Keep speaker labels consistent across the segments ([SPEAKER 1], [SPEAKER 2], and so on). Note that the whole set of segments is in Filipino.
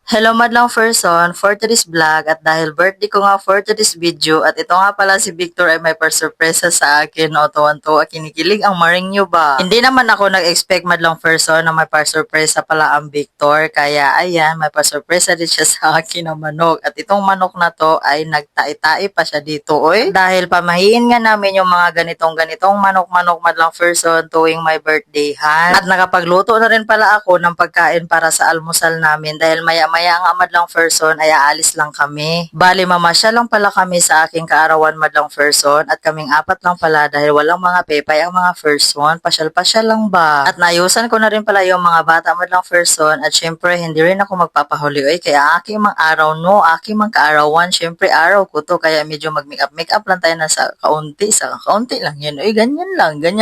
[SPEAKER 1] Hello madlang person for today's vlog at dahil birthday ko nga for today's video at ito nga pala si Victor ay may pa-surpresa sa akin o tuwan-tuwa kinikilig ang maring nyo ba? Hindi naman ako nag-expect madlang person na may pa-surpresa pala ang Victor kaya ayan may pa-surpresa din siya sa akin na manok at itong manok na to ay nagtai-tai pa siya dito oy. Dahil pamahiin nga namin yung mga ganitong manok-manok madlang person tuwing my birthday at nakapagluto na rin pala ako ng pagkain para sa almusal namin dahil maya ang madlang person ay aalis lang kami. Bali mamasya lang pala kami sa aking kaarawan madlang person at kaming apat lang pala dahil walang mga pepay ang mga person. Pasyal-pasyal lang ba? At naayusan ko na rin pala yung mga bata madlang person at syempre hindi rin ako magpapahuli oy kaya aking mga araw no, aking mga kaarawan syempre araw ko to kaya medyo mag-make up lang tayo na sa kaunti lang yan oy ganyan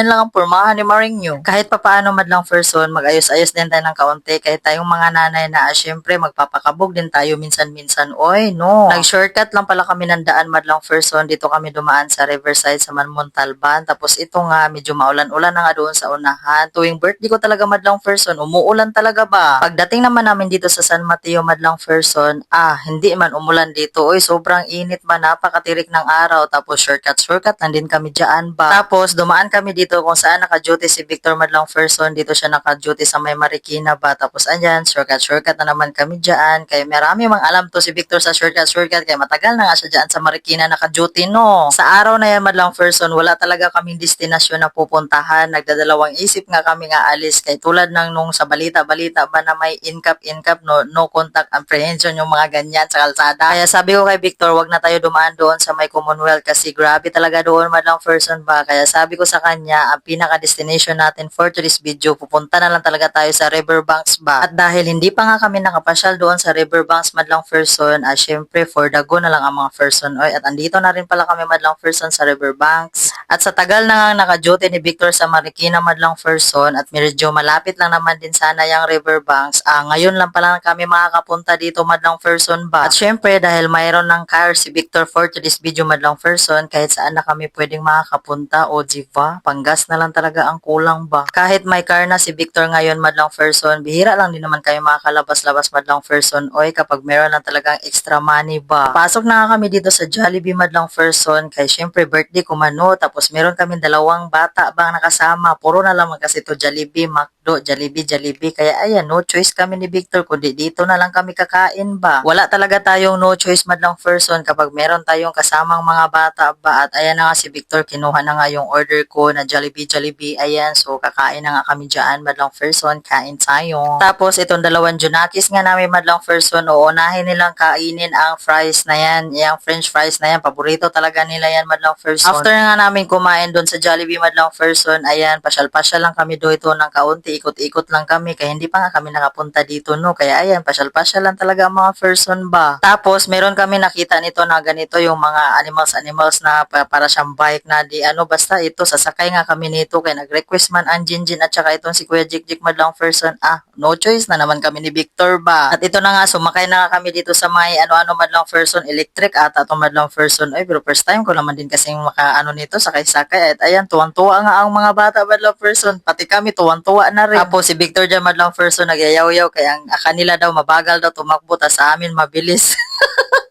[SPEAKER 1] lang ang pormahan ni Maringyo. Kahit papaano madlang person mag-ayos-ayos din tayo ng kaunti kahit tayong mga nanay na syempre magpapakabog din tayo minsan-minsan. Oy, no. Nag-shortcut lang pala kami ng daan madlang person. Dito kami dumaan sa Riverside sa Manmontalban. Tapos ito nga, medyo maulan-ulan na nga doon sa unahan. Tuwing birthday ko talaga madlang person, umuulan talaga ba? Pagdating naman namin dito sa San Mateo madlang person, hindi man umulan dito. Oy, sobrang init ba? Napakatirik ng araw. Tapos shortcut lang din kami dyan ba? Tapos dumaan kami dito kung saan naka-duty si Victor madlang person. Dito siya naka-duty sa May Marikina ba? Tapos andyan, shortcut na naman kami dyan. Kaya marami mang alam to si Victor sa shortcut. Kaya matagal na nga siya dyan sa Marikina naka-duty, no? Sa araw na yan, madlang person, wala talaga kaming destinasyon na pupuntahan. Nagdadalawang isip nga kami nga alis. Kaya tulad ng nung sa balita ba na may in-cap, no contact apprehension yung mga ganyan sa kalsada. Kaya sabi ko kay Victor, wag na tayo dumaan doon sa may Commonwealth kasi grabe talaga doon, madlang person ba. Kaya sabi ko sa kanya, ang pinaka-destination natin for today's video, pupunta na lang talaga tayo sa Riverbanks ba. At dahil hindi pa nga kami nakapasyal doon sa Riverbanks madlang person, syempre for the go na lang ang mga person. Oy, at andito na rin pala kami madlang person sa Riverbanks. At sa tagal na nga naka-duty ni Victor sa Marikina madlang person at medyo malapit lang naman din sana yung Riverbanks, ngayon lang pala kami makakapunta dito madlang person ba. At syempre dahil mayroon ng car si Victor for today's video madlang person, kahit saan na kami pwedeng makakapunta o diva, panggas na lang talaga ang kulang ba. Kahit may car na si Victor ngayon madlang person, bihira lang din naman kayo makakalabas-labas madlang person oy kapag meron lang talagang extra money ba. Pasok na nga kami dito sa Jollibee madlang person kay syempre birthday ko mano tapos meron kami dalawang bata bang nakasama. Puro na lang kasi to Jollibee, McDo, Jollibee. Kaya ayan, no choice kami ni Victor kundi dito na lang kami kakain ba. Wala talaga tayong no choice madlang person kapag meron tayong kasamang mga bata ba. At ayan na nga si Victor, kinuha na nga yung order ko na Jollibee. Ayan, so kakain na nga kami dyan madlang person, kain tayo. Tapos itong dalawang Junakis nga namin madlang person, uunahin nilang kainin ang fries na yan, yung french fries na yan, paborito talaga nila yan madlang person. After nga namin kumain doon sa Jollibee madlang person, ayan, pasyal-pasyal lang kami dito ng kaunti, ikot-ikot lang kami, kaya hindi pa nga kami nakapunta dito, no, kaya ayan, pasyal-pasyal lang talaga ang mga person ba. Tapos meron kami nakita nito na ganito yung mga animals na para siyang bike na di ano, basta ito, sasakay nga kami nito, kaya nag-request man ang Jinjin at saka itong si Kuya Jik madlang person, no choice na naman kami ni Victor ba. At ito na nga, sumakay na nga kami dito sa may ano madlang person, electric ata itong madlang person. Ay, pero first time ko naman din kasing makaano nito, sakay-sakay. At ayan, tuwang-tuwa nga ang mga bata madlang person. Pati kami, tuwang-tuwa na rin. Tapos si Victor dyan madlang person, nagyayaw-yaw. Kaya ang kanila daw, mabagal daw tumakbo. Tas sa amin, mabilis.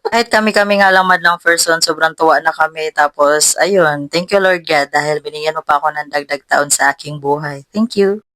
[SPEAKER 1] Kahit kami nga lang madlang person, sobrang tuwa na kami. Tapos, ayun, thank you Lord God dahil binigyan mo pa ako ng dagdag taon sa aking buhay. Thank you.